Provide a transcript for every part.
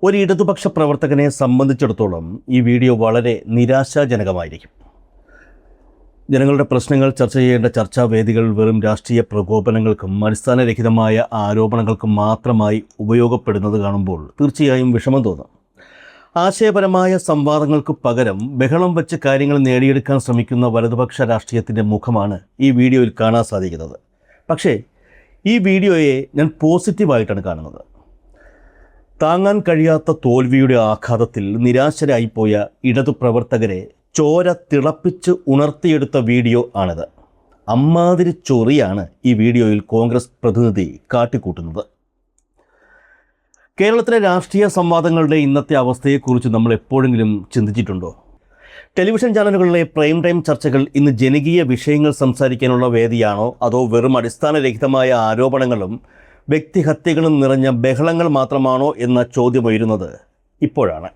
ഒരു ഇടതുപക്ഷ പ്രവർത്തകനെ സംബന്ധിച്ചിടത്തോളം ഈ വീഡിയോ വളരെ നിരാശാജനകമായിരിക്കും. ജനങ്ങളുടെ പ്രശ്നങ്ങൾ ചർച്ച ചെയ്യേണ്ട ചർച്ചാവേദികൾ വെറും രാഷ്ട്രീയ പ്രകോപനങ്ങൾക്കും അടിസ്ഥാനരഹിതമായ ആരോപണങ്ങൾക്കും മാത്രമായി ഉപയോഗപ്പെടുന്നത് കാണുമ്പോൾ തീർച്ചയായും വിഷമം തോന്നും. ആശയപരമായ സംവാദങ്ങൾക്ക് പകരം ബഹളം വെച്ച് കാര്യങ്ങൾ നേടിയെടുക്കാൻ ശ്രമിക്കുന്ന വലതുപക്ഷ രാഷ്ട്രീയത്തിൻ്റെ മുഖമാണ് ഈ വീഡിയോയിൽ കാണാൻ സാധിക്കുന്നത്. പക്ഷേ ഈ വീഡിയോയെ ഞാൻ പോസിറ്റീവായിട്ടാണ് കാണുന്നത്. താങ്ങാൻ കഴിയാത്ത തോൽവിയുടെ ആഘാതത്തിൽ നിരാശരായിപ്പോയ ഇടതു പ്രവർത്തകരെ ചോര തിളപ്പിച്ച് ഉണർത്തിയെടുത്ത വീഡിയോ ആണിത്. അമ്മാതിരി ചൊറിയാണ് ഈ വീഡിയോയിൽ കോൺഗ്രസ് പ്രതിനിധി കാട്ടിക്കൂട്ടുന്നത്. കേരളത്തിലെ രാഷ്ട്രീയ സംവാദങ്ങളുടെ ഇന്നത്തെ അവസ്ഥയെക്കുറിച്ച് നമ്മൾ എപ്പോഴെങ്കിലും ചിന്തിച്ചിട്ടുണ്ടോ? ടെലിവിഷൻ ചാനലുകളിലെ പ്രൈം ടൈം ചർച്ചകൾ ഇന്ന് ജനകീയ വിഷയങ്ങൾ സംസാരിക്കാനുള്ള വേദിയാണോ, അതോ വെറും അടിസ്ഥാനരഹിതമായ ആരോപണങ്ങളും വ്യക്തിഹത്യകളും നിറഞ്ഞ ബഹളങ്ങൾ മാത്രമാണോ എന്ന ചോദ്യം ഉയരുന്നത് ഇപ്പോഴാണ്.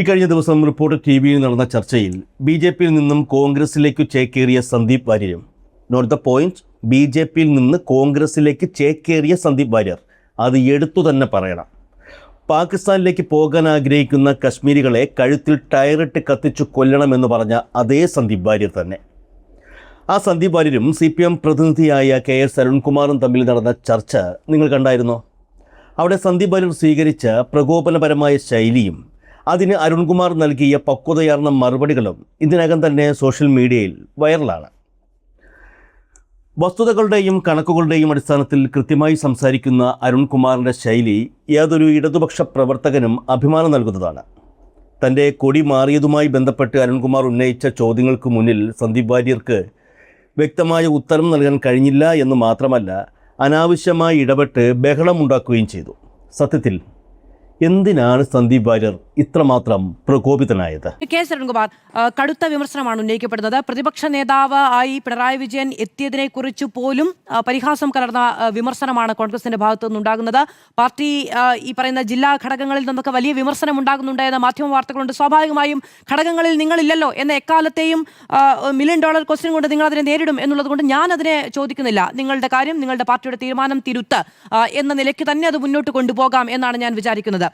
ഇക്കഴിഞ്ഞ ദിവസം റിപ്പോർട്ടർ ടിവിയിൽ നടന്ന ചർച്ചയിൽ BJPയിൽ നിന്നും കോൺഗ്രസിലേക്ക് ചേക്കേറിയ സന്ദീപ് വാര്യരും, നോട്ട് ദ പോയിന്റ്, BJPയിൽ നിന്ന് കോൺഗ്രസിലേക്ക് ചേക്കേറിയ സന്ദീപ് വാര്യർ, അത് എടുത്തു തന്നെ പറയണം. പാകിസ്ഥാനിലേക്ക് പോകാൻ ആഗ്രഹിക്കുന്ന കശ്മീരികളെ കഴുത്തിൽ ടയറിട്ട് കത്തിച്ചു കൊല്ലണമെന്ന് പറഞ്ഞ അതേ സന്ദീപ് വാര്യർ തന്നെ. ആ സന്ദീപ് വാര്യരും CPM പ്രതിനിധിയായ KS അരുൺകുമാറും തമ്മിൽ നടന്ന ചർച്ച നിങ്ങൾ കണ്ടായിരുന്നോ? അവിടെ സന്ദീപ് വാര്യർ സ്വീകരിച്ച പ്രകോപനപരമായ ശൈലിയും അതിന് അരുൺകുമാർ നൽകിയ പക്വതയാർന്ന മറുപടികളും ഇതിനകം തന്നെ സോഷ്യൽ മീഡിയയിൽ വൈറലാണ്. വസ്തുതകളുടെയും കണക്കുകളുടെയും അടിസ്ഥാനത്തിൽ കൃത്യമായി സംസാരിക്കുന്ന അരുൺകുമാറിൻ്റെ ശൈലി യാതൊരു ഇടതുപക്ഷ പ്രവർത്തകനും അഭിമാനം നൽകുന്നതാണ്. തൻ്റെ കൊടി മാറിയതുമായി ബന്ധപ്പെട്ട് അരുൺകുമാർ ഉന്നയിച്ച ചോദ്യങ്ങൾക്ക് മുന്നിൽ സന്ദീപ് വാര്യർക്ക് വ്യക്തമായ ഉത്തരം നൽകാൻ കഴിഞ്ഞില്ല എന്ന് മാത്രമല്ല, അനാവശ്യമായി ഇടപെട്ട് ബഹളമുണ്ടാക്കുകയും ചെയ്തു. സത്യത്തിൽ എന്തിനാണ് സന്ദീപ് വാര്യർ ഇത്രമാത്രം പ്രകോപിതനായത്? KS അരുൺകുമാർ, കടുത്ത വിമർശനമാണ് ഉന്നയിക്കപ്പെടുന്നത്. പ്രതിപക്ഷ നേതാവ് ആയി പിണറായി വിജയൻ എത്തിയതിനെ കുറിച്ച് പോലും പരിഹാസം കലർന്ന വിമർശനമാണ് കോൺഗ്രസിന്റെ ഭാഗത്തു നിന്നുണ്ടാകുന്നത്. പാർട്ടി ഈ പറയുന്ന ജില്ലാ ഘടകങ്ങളിൽ നിന്നൊക്കെ വലിയ വിമർശനം ഉണ്ടാകുന്നുണ്ട് എന്ന മാധ്യമ വാർത്തകളുണ്ട്. സ്വാഭാവികമായും ഘടകങ്ങളിൽ നിങ്ങളില്ലല്ലോ എന്ന എക്കാലത്തെയും $1 മില്യൺ ക്വസ്റ്റ്യൻ കൊണ്ട് നിങ്ങൾ അതിനെ നേരിടും എന്നുള്ളത് കൊണ്ട് ഞാൻ അതിനെ ചോദിക്കുന്നില്ല. നിങ്ങളുടെ കാര്യം, നിങ്ങളുടെ പാർട്ടിയുടെ തീരുമാനം തിരുത്ത് എന്ന നിലയ്ക്ക് തന്നെ അത് മുന്നോട്ട് കൊണ്ടുപോകാം എന്നാണ് ഞാൻ വിചാരിക്കുന്നത്.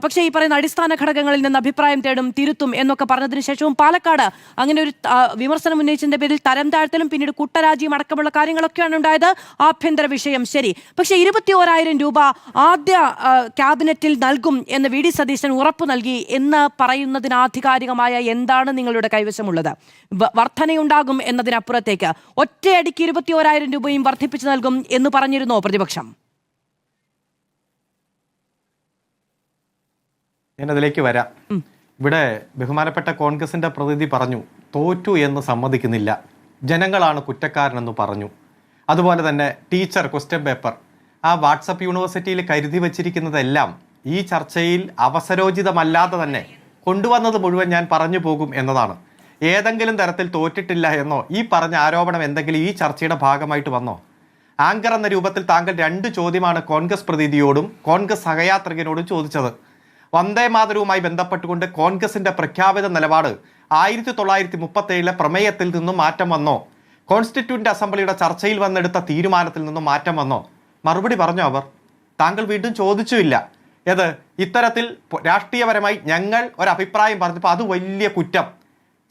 പക്ഷേ ഈ പറയുന്ന അടിസ്ഥാന ഘടകങ്ങളിൽ നിന്ന് അഭിപ്രായം തേടും, തിരുത്തും എന്നൊക്കെ പറഞ്ഞതിന് ശേഷവും പാലക്കാട് അങ്ങനെ ഒരു വിമർശനം ഉന്നയിച്ചതിന്റെ പേരിൽ തരം താഴ്ത്തലും പിന്നീട് കുട്ടരാജിയും അടക്കമുള്ള കാര്യങ്ങളൊക്കെയാണ് ഉണ്ടായത്. ആഭ്യന്തര വിഷയം ശരി, പക്ഷേ 21,000 രൂപ ആദ്യ ക്യാബിനറ്റിൽ നൽകും എന്ന് VD സതീശൻ ഉറപ്പു നൽകി എന്ന് പറയുന്നതിന് ആധികാരികമായ എന്താണ് നിങ്ങളുടെ കൈവശമുള്ളത്? വർധനയുണ്ടാകും എന്നതിനപ്പുറത്തേക്ക് ഒറ്റയടിക്ക് 21,000 രൂപയും വർദ്ധിപ്പിച്ചു നൽകും എന്ന് പറഞ്ഞിരുന്നോ പ്രതിപക്ഷം? ഞാനതിലേക്ക് വരാം. ഇവിടെ ബഹുമാനപ്പെട്ട കോൺഗ്രസിന്റെ പ്രതിനിധി പറഞ്ഞു തോറ്റു എന്ന് സമ്മതിക്കുന്നില്ല, ജനങ്ങളാണ് കുറ്റക്കാരനെന്ന് പറഞ്ഞു. അതുപോലെ തന്നെ ടീച്ചർ ക്വസ്റ്റ്യൻ പേപ്പർ ആ വാട്സപ്പ് യൂണിവേഴ്സിറ്റിയിൽ കരുതി വച്ചിരിക്കുന്നതെല്ലാം ഈ ചർച്ചയിൽ അവസരോചിതമല്ലാതെ തന്നെ കൊണ്ടുവന്നത് മുഴുവൻ ഞാൻ പറഞ്ഞു പോകും എന്നതാണ്. ഏതെങ്കിലും തരത്തിൽ തോറ്റിട്ടില്ല എന്നോ ഈ പറഞ്ഞ ആരോപണം എന്തെങ്കിലും ഈ ചർച്ചയുടെ ഭാഗമായിട്ട് വന്നോ? ആങ്കർ എന്ന രൂപത്തിൽ താങ്കൾ 2 ചോദ്യമാണ് കോൺഗ്രസ് പ്രതിനിധിയോടും കോൺഗ്രസ് സഹയാത്രികനോടും ചോദിച്ചത്. വന്ദേ മാതരവുമായി ബന്ധപ്പെട്ടുകൊണ്ട് കോൺഗ്രസിന്റെ പ്രഖ്യാപിത നിലപാട് 1937 പ്രമേയത്തിൽ നിന്നും മാറ്റം വന്നോ? കോൺസ്റ്റിറ്റ്യൂന്റ് അസംബ്ലിയുടെ ചർച്ചയിൽ വന്നെടുത്ത തീരുമാനത്തിൽ നിന്നും മാറ്റം വന്നോ? മറുപടി പറഞ്ഞോ അവർ? താങ്കൾ വീണ്ടും ചോദിച്ചുമില്ല. ഏത് ഇത്തരത്തിൽ രാഷ്ട്രീയപരമായി ഞങ്ങൾ ഒരഭിപ്രായം പറഞ്ഞപ്പോൾ അത് വലിയ കുറ്റം,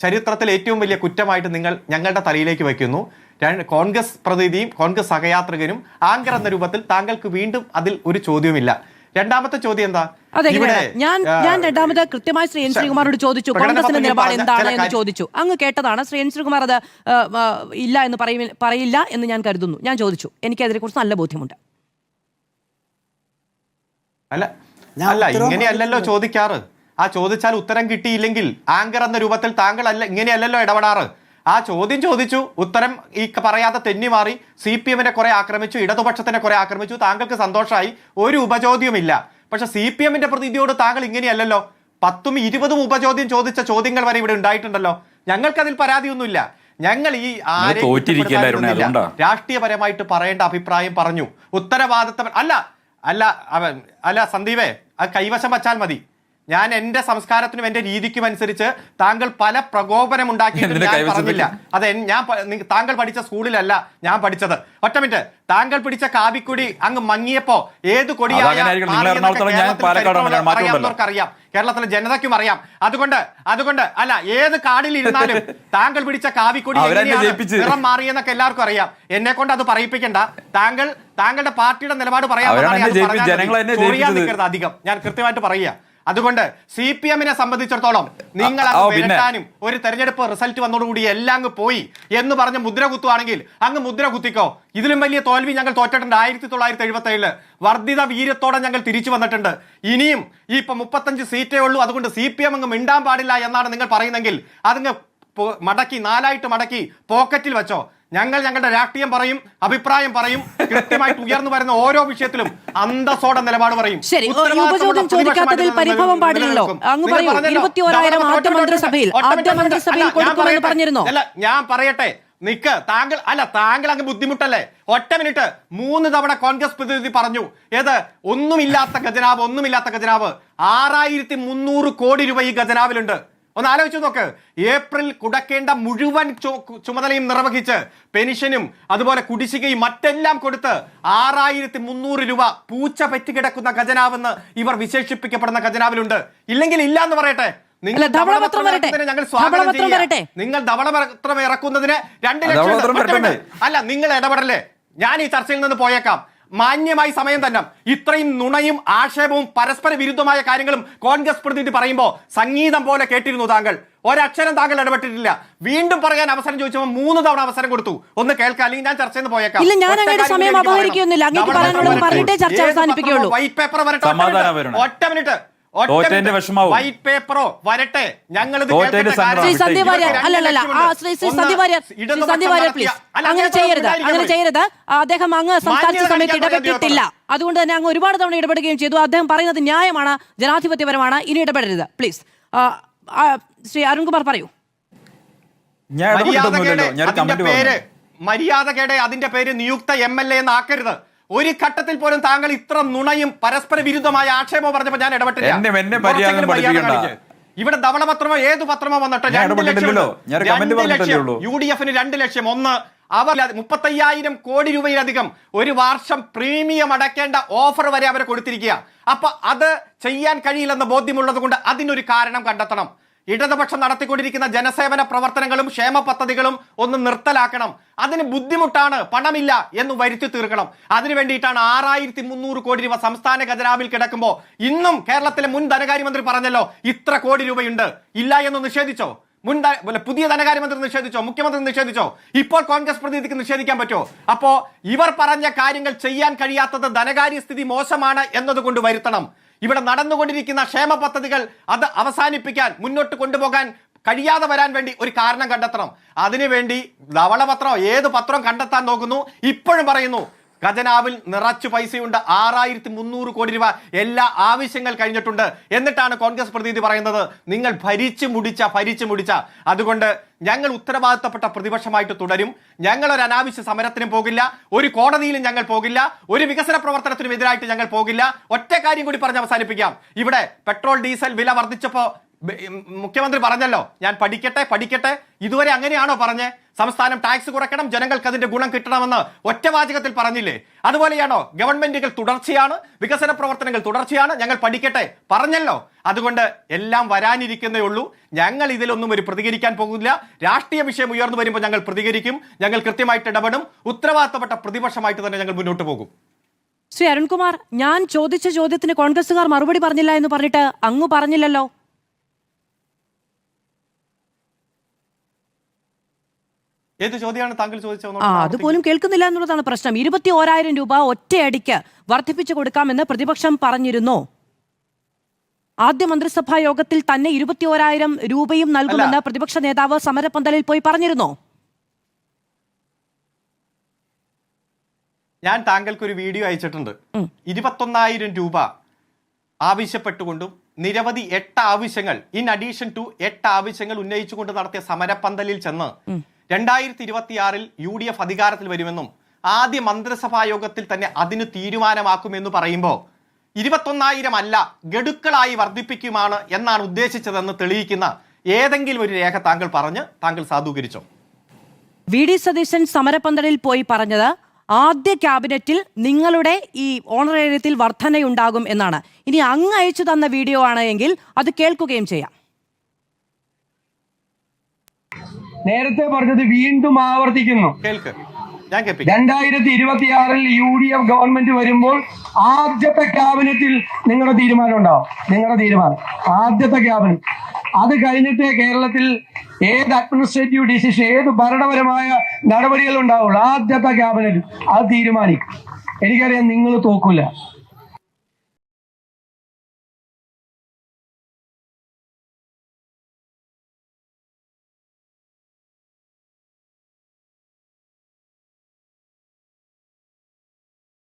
ചരിത്രത്തിൽ ഏറ്റവും വലിയ കുറ്റമായിട്ട് നിങ്ങൾ ഞങ്ങളുടെ തലയിലേക്ക് വയ്ക്കുന്നു. കോൺഗ്രസ് പ്രതിനിധിയും കോൺഗ്രസ് സഹയാത്രികനും ആങ്കർ എന്ന രൂപത്തിൽ താങ്കൾക്ക് വീണ്ടും അതിൽ ഒരു ചോദ്യവുമില്ല. രണ്ടാമത്തെ ചോദ്യം എന്താ? ഞാൻ രണ്ടാമത് കൃത്യമായി ശ്രീ N ശ്രീകുമാറോട് ചോദിച്ചു കോൺഗ്രസിന്റെ നിലപാട് എന്താണ് എന്ന് ചോദിച്ചു. അങ്ങ് കേട്ടതാണ്. ശ്രീ N ശ്രീകുമാർ അത് ഇല്ല എന്ന് പറയില്ല എന്ന് ഞാൻ കരുതുന്നു. ഞാൻ ചോദിച്ചു, എനിക്ക് അതിനെ കുറിച്ച് നല്ല ബോധ്യമുണ്ട്. അല്ല ഇങ്ങനെയല്ലല്ലോ ചോദിക്കാറ്. ആ ചോദിച്ചാൽ ഉത്തരം കിട്ടിയില്ലെങ്കിൽ ആങ്കർ എന്ന രൂപത്തിൽ താങ്കൾ ഇങ്ങനെയല്ലല്ലോ ഇടപെടാറ്. ആ ചോദ്യം ചോദിച്ചു, ഉത്തരം ഈ പറയാതെ തെന്നി മാറി, CPM-നെ കുറെ ആക്രമിച്ചു, ഇടതുപക്ഷത്തിനെ കുറെ ആക്രമിച്ചു, താങ്കൾക്ക് സന്തോഷമായി, ഒരു ഉപചോദ്യമില്ല. പക്ഷെ CPM-ന്റെ പ്രതിനിധിയോട് താങ്കൾ ഇങ്ങനെയല്ലല്ലോ. 10ഉം 20ഉം ഉപചോദ്യം ചോദിച്ച ചോദ്യങ്ങൾ വരെ ഇവിടെ ഉണ്ടായിട്ടുണ്ടല്ലോ. ഞങ്ങൾക്കതിൽ പരാതിയൊന്നുമില്ല. ഞങ്ങൾ ഈ രാഷ്ട്രീയപരമായിട്ട് പറയേണ്ട അഭിപ്രായം പറഞ്ഞു. ഉത്തരവാദിത്തം അല്ല സന്ദീപേ, അത് കൈവശം വച്ചാൽ മതി. ഞാൻ എന്റെ സംസ്കാരത്തിനും എന്റെ രീതിക്കും അനുസരിച്ച് താങ്കൾ പല പ്രകോപനം ഉണ്ടാക്കിയിട്ടും ഞാൻ പറഞ്ഞില്ല. അത് താങ്കൾ പഠിച്ച സ്കൂളിലല്ല ഞാൻ പഠിച്ചത്. ഒറ്റ മിനിറ്റ്. താങ്കൾ പിടിച്ച കാവിക്കൊടി അങ്ങ് മങ്ങിയപ്പോ ഏത് കൊടിയായ അറിയാം, കേരളത്തിലെ ജനതയ്ക്കും അറിയാം. അതുകൊണ്ട് അല്ല, ഏത് കാടിൽ ഇരുന്നാലും താങ്കൾ പിടിച്ച കാവിക്കൊടി നിറം മാറിയെന്നൊക്കെ എല്ലാവർക്കും അറിയാം. എന്നെ കൊണ്ട് അത് പറയിപ്പിക്കണ്ട. താങ്കളുടെ പാർട്ടിയുടെ നിലപാട് പറയാൻ അധികം ഞാൻ കൃത്യമായിട്ട് പറയുക. അതുകൊണ്ട് CPM-നെ സംബന്ധിച്ചിടത്തോളം നിങ്ങൾ വരട്ടാനും ഒരു തെരഞ്ഞെടുപ്പ് റിസൾട്ട് വന്നതോടുകൂടി എല്ലാം അങ്ങ് പോയി എന്ന് പറഞ്ഞ് മുദ്ര കുത്തുവാണെങ്കിൽ അങ്ങ് മുദ്ര കുത്തിക്കോ. ഇതിലും വലിയ തോൽവി ഞങ്ങൾ തോറ്റിട്ടുണ്ട്. 1977 വർദ്ധിത വീര്യത്തോടെ ഞങ്ങൾ തിരിച്ചു വന്നിട്ടുണ്ട്. ഇനിയും ഈ 35 സീറ്റേ ഉള്ളൂ. അതുകൊണ്ട് CPM അങ്ങ് മിണ്ടാൻ പാടില്ല എന്നാണ് നിങ്ങൾ പറയുന്നെങ്കിൽ അതങ്ങ് മടക്കി 4 മടക്കി പോക്കറ്റിൽ വെച്ചോ. ഞങ്ങളുടെ രാഷ്ട്രീയം പറയും, അഭിപ്രായം പറയും, കൃത്യമായിട്ട് ഉയർന്നു വരുന്ന ഓരോ വിഷയത്തിലും അന്തസ്സോടെ നിലപാട് പറയും. ശരി, ഉപചോദ്യം ചോദിക്കാത്തതിൽ പരിഭവം പാടില്ലല്ലോ. അങ്ങ് പറയൂ, 21,000 ആദ്യ മന്ത്രിസഭയിൽ കൊടുക്കുമെന്ന് പറഞ്ഞിരുന്നോ? അല്ല, ഞാൻ പറയട്ടെ. താങ്കൾ അങ്ങ് ബുദ്ധിമുട്ടല്ലേ? ഒറ്റ മിനിറ്റ്. 3 തവണ കോൺഗ്രസ് പ്രതിനിധി പറഞ്ഞു. ഏത്? ഒന്നുമില്ലാത്ത ഖജനാവ് 6300 കോടി രൂപ ഈ ഖജനാവിലുണ്ട്. ഒന്ന് ആലോചിച്ചു നോക്ക്. ഏപ്രിൽ കുടക്കേണ്ട മുഴുവൻ ചുമതലയും നിർവഹിച്ച് പെൻഷനും അതുപോലെ കുടിശ്ശികയും മറ്റെല്ലാം കൊടുത്ത് 6300 രൂപ പൂച്ച പറ്റിക്കിടക്കുന്ന ഖജനാവെന്ന് ഇവർ വിശേഷിപ്പിക്കപ്പെടുന്ന ഖജനാവിലുണ്ട്. ഇല്ലെങ്കിൽ ഇല്ല എന്ന് പറയട്ടെ. നിങ്ങൾ ധവളപത്രം ഇറക്കുന്നതിന് 2 ലക്ഷം. അല്ല, നിങ്ങൾ ഇടപെടല്ലേ? ഞാൻ ഈ ചർച്ചയിൽ നിന്ന് പോയേക്കാം. മാന്യമായി സമയം തന്നെ. ഇത്രയും നുണയും ആക്ഷേപവും പരസ്പര വിരുദ്ധമായ കാര്യങ്ങളും കോൺഗ്രസ് പ്രതിനിധി പറയുമ്പോൾ സംഗീതം പോലെ കേട്ടിരുന്നു താങ്കൾ. ഒരക്ഷരം താങ്കൾ ഇടപെട്ടിട്ടില്ല. വീണ്ടും പറയാൻ അവസരം ചോദിച്ചപ്പോൾ 3 തവണ അവസരം കൊടുത്തു. ഒന്ന് കേൾക്കാം, അല്ലെങ്കിൽ ഞാൻ ചർച്ചയിൽ നിന്ന് പോയേക്കാം. വൈറ്റ് പേപ്പർ വരട്ടെ. ഒറ്റ മിനിറ്റ്. വൈറ്റ് പേപ്പറോ വരട്ടെ. ഞങ്ങൾ അങ്ങനെ ചെയ്യരുത്. അദ്ദേഹം അങ്ങ് സംസാരിച്ച സമയത്ത് ഇടപെട്ടിട്ടില്ല. അതുകൊണ്ട് തന്നെ അങ്ങ് ഒരുപാട് തവണ ഇടപെടുകയും ചെയ്തു. അദ്ദേഹം പറയുന്നത് ന്യായമാണ്, ജനാധിപത്യപരമാണ്. ഇനി ഇടപെടരുത് പ്ലീസ്. ശ്രീ അരുൺകുമാർ പറയൂ. മര്യാദകേടെ അതിന്റെ പേര് നിയുക്ത MLA എന്ന് ആക്കരുത്. ഒരു ഘട്ടത്തിൽ പോലും താങ്കൾ ഇത്ര നുണയും പരസ്പര വിരുദ്ധമായ ആക്ഷേപം പറഞ്ഞപ്പോൾ ഞാൻ ഇടപെട്ടില്ല. ഇവിടെ ധവളപത്രമോ ഏത് പത്രമോ വന്നിട്ട് 2 ലക്ഷം UDF-ന് 2 ലക്ഷം. ഒന്ന്, അവർ 35,000 കോടി രൂപയിലധികം ഒരു വർഷം പ്രീമിയം അടയ്ക്കേണ്ട ഓഫർ വരെ അവരെ കൊടുത്തിരിക്കുക. അപ്പൊ അത് ചെയ്യാൻ കഴിയില്ലെന്ന് ബോധ്യമുള്ളത് കൊണ്ട് അതിനൊരു കാരണം കണ്ടെത്തണം. ഇടതുപക്ഷം നടത്തിക്കൊണ്ടിരിക്കുന്ന ജനസേവന പ്രവർത്തനങ്ങളും ക്ഷേമ പദ്ധതികളും ഒന്ന് നിർത്തലാക്കണം. അതിന് ബുദ്ധിമുട്ടാണ്, പണമില്ല എന്ന് വരുത്തി തീർക്കണം. അതിനു വേണ്ടിയിട്ടാണ് 6300 കോടി രൂപ സംസ്ഥാന ഖജനാവിൽ കിടക്കുമ്പോൾ ഇന്നും കേരളത്തിലെ മുൻ ധനകാര്യമന്ത്രി പറഞ്ഞല്ലോ ഇത്ര കോടി രൂപയുണ്ട്. ഇല്ല എന്ന് നിഷേധിച്ചോ? പുതിയ ധനകാര്യമന്ത്രി നിഷേധിച്ചോ? മുഖ്യമന്ത്രി നിഷേധിച്ചോ? ഇപ്പോൾ കോൺഗ്രസ് പ്രതിനിധിക്ക് നിഷേധിക്കാൻ പറ്റുമോ? അപ്പോ ഇവർ പറഞ്ഞ കാര്യങ്ങൾ ചെയ്യാൻ കഴിയാത്തത് ധനകാര്യസ്ഥിതി മോശമാണ് എന്നതുകൊണ്ട് വരുത്തണം. ഇവിടെ നടന്നുകൊണ്ടിരിക്കുന്ന ക്ഷേമ പദ്ധതികൾ അത് അവസാനിപ്പിക്കാൻ, മുന്നോട്ട് കൊണ്ടുപോകാൻ കഴിയാതെ വരാൻ വേണ്ടി ഒരു കാരണം കണ്ടെത്തണം. അതിനുവേണ്ടി ധവളപത്രം ഏത് പത്രം കണ്ടെത്താൻ നോക്കുന്നു. ഇപ്പോഴും പറയുന്നു ഖജനാവിൽ നിറച്ചു പൈസയുണ്ട്, 6300 കോടി രൂപ എല്ലാ ആവശ്യങ്ങൾ കഴിഞ്ഞിട്ടുണ്ട്. എന്നിട്ടാണ് കോൺഗ്രസ് പ്രതിനിധി പറയുന്നത് നിങ്ങൾ ഭരിച്ചു മുടിച്ച. അതുകൊണ്ട് ഞങ്ങൾ ഉത്തരവാദിത്തപ്പെട്ട പ്രതിപക്ഷമായിട്ട് തുടരും. ഞങ്ങൾ ഒരു അനാവശ്യ സമരത്തിനും പോകില്ല, ഒരു കോടതിയിലും ഞങ്ങൾ പോകില്ല, ഒരു വികസന പ്രവർത്തനത്തിനും എതിരായിട്ട് ഞങ്ങൾ പോകില്ല. ഒറ്റ കാര്യം കൂടി പറഞ്ഞ് അവസാനിപ്പിക്കാം. ഇവിടെ പെട്രോൾ ഡീസൽ വില വർദ്ധിച്ചപ്പോ മുഖ്യമന്ത്രി പറഞ്ഞല്ലോ ഞാൻ പഠിക്കട്ടെ. ഇതുവരെ അങ്ങനെയാണോ പറഞ്ഞേ? സംസ്ഥാനം ടാക്സ് കുറയ്ക്കണം, ജനങ്ങൾക്ക് അതിന്റെ ഗുണം കിട്ടണമെന്ന് ഒറ്റവാചകത്തിൽ പറഞ്ഞില്ലേ? അതുപോലെയാണോ? ഗവൺമെന്റുകൾ തുടർച്ചയാണ്, വികസന പ്രവർത്തനങ്ങൾ തുടർച്ചയാണ്, ഞങ്ങൾ പഠിക്കട്ടെ പറഞ്ഞല്ലോ. അതുകൊണ്ട് എല്ലാം വരാനിരിക്കുന്നേ ഉള്ളൂ. ഞങ്ങൾ ഇതിലൊന്നും പ്രതികരിക്കാൻ പോകില്ല. രാഷ്ട്രീയ വിഷയം ഉയർന്നു വരുമ്പോൾ ഞങ്ങൾ പ്രതികരിക്കും. ഞങ്ങൾ കൃത്യമായിട്ട് ഇടപെടും. ഉത്തരവാദിത്തപ്പെട്ട പ്രതിപക്ഷമായിട്ട് തന്നെ ഞങ്ങൾ മുന്നോട്ട് പോകും. ശ്രീ അരുൺകുമാർ, ഞാൻ ചോദിച്ച ചോദ്യത്തിന് കോൺഗ്രസുകാർ മറുപടി പറഞ്ഞില്ല എന്ന് പറഞ്ഞിട്ട് അങ്ങ് പറഞ്ഞില്ലല്ലോ. ഏത് ചോദ്യമാണ് താങ്കൾ ചോദിച്ചത്? അതുപോലും കേൾക്കുന്നില്ല എന്നുള്ളതാണ് പ്രശ്നം. 21,000 രൂപ ഒറ്റയടിക്ക് വർദ്ധിപ്പിച്ചു കൊടുക്കാമെന്ന് പ്രതിപക്ഷം പറഞ്ഞിരുന്നു. ആദ്യ മന്ത്രിസഭാ യോഗത്തിൽ തന്നെ 21,000 രൂപയും നൽകുമെന്ന് പ്രതിപക്ഷ നേതാവ് സമരപന്തലിൽ പോയി പറഞ്ഞിരുന്നോ? ഞാൻ താങ്കൾക്ക് ഒരു വീഡിയോ അയച്ചിട്ടുണ്ട്. 21,000 രൂപ ആവശ്യപ്പെട്ടുകൊണ്ടും നിരവധി 8 ആവശ്യങ്ങൾ ഇൻ അഡീഷൻ ടു 8 ആവശ്യങ്ങൾ ഉന്നയിച്ചുകൊണ്ട് നടത്തിയ സമരപന്തലിൽ ചെന്ന് 2026 UDF അധികാരത്തിൽ വരുമെന്നും ആദ്യ മന്ത്രിസഭാ യോഗത്തിൽ തന്നെ അതിന് തീരുമാനമാക്കുമെന്ന് പറയുമ്പോൾ 21,000 അല്ല, ഗഡുക്കളായി വർദ്ധിപ്പിക്കുമാണ് എന്നാണ് ഉദ്ദേശിച്ചതെന്ന് തെളിയിക്കുന്ന ഏതെങ്കിലും ഒരു രേഖ താങ്കൾ പറഞ്ഞ് താങ്കൾ സാധൂകരിച്ചോ? വി ഡി സതീശൻ സമരപന്തലിൽ പോയി പറഞ്ഞത് ആദ്യ ക്യാബിനറ്റിൽ നിങ്ങളുടെ ഈ ഓണറേറിയത്തിൽ വർധനയുണ്ടാകും എന്നാണ്. ഇനി അങ്ങ് അയച്ചു തന്ന വീഡിയോ ആണ് എങ്കിൽ അത് കേൾക്കുകയും ചെയ്യാം. നേരത്തെ പറഞ്ഞത് വീണ്ടും ആവർത്തിക്കുന്നു. കേൾക്ക്, ഞാൻ കേൾപ്പിക്കാം. 2026 UDF ഗവൺമെന്റ് വരുമ്പോൾ ആദ്യത്തെ ക്യാബിനറ്റിൽ നിങ്ങളുടെ തീരുമാനം ഉണ്ടാവും. നിങ്ങളുടെ തീരുമാനം ആദ്യത്തെ ക്യാബിനറ്റ്. അത് കഴിഞ്ഞിട്ട് കേരളത്തിൽ ഏത് അഡ്മിനിസ്ട്രേറ്റീവ് ഡിസിഷൻ, ഏത് ഭരണപരമായ നടപടികൾ ഉണ്ടാവുള്ളൂ. ആദ്യത്തെ ക്യാബിനറ്റ് അത് തീരുമാനിക്കും. എനിക്കറിയാം നിങ്ങൾ തോക്കൂല.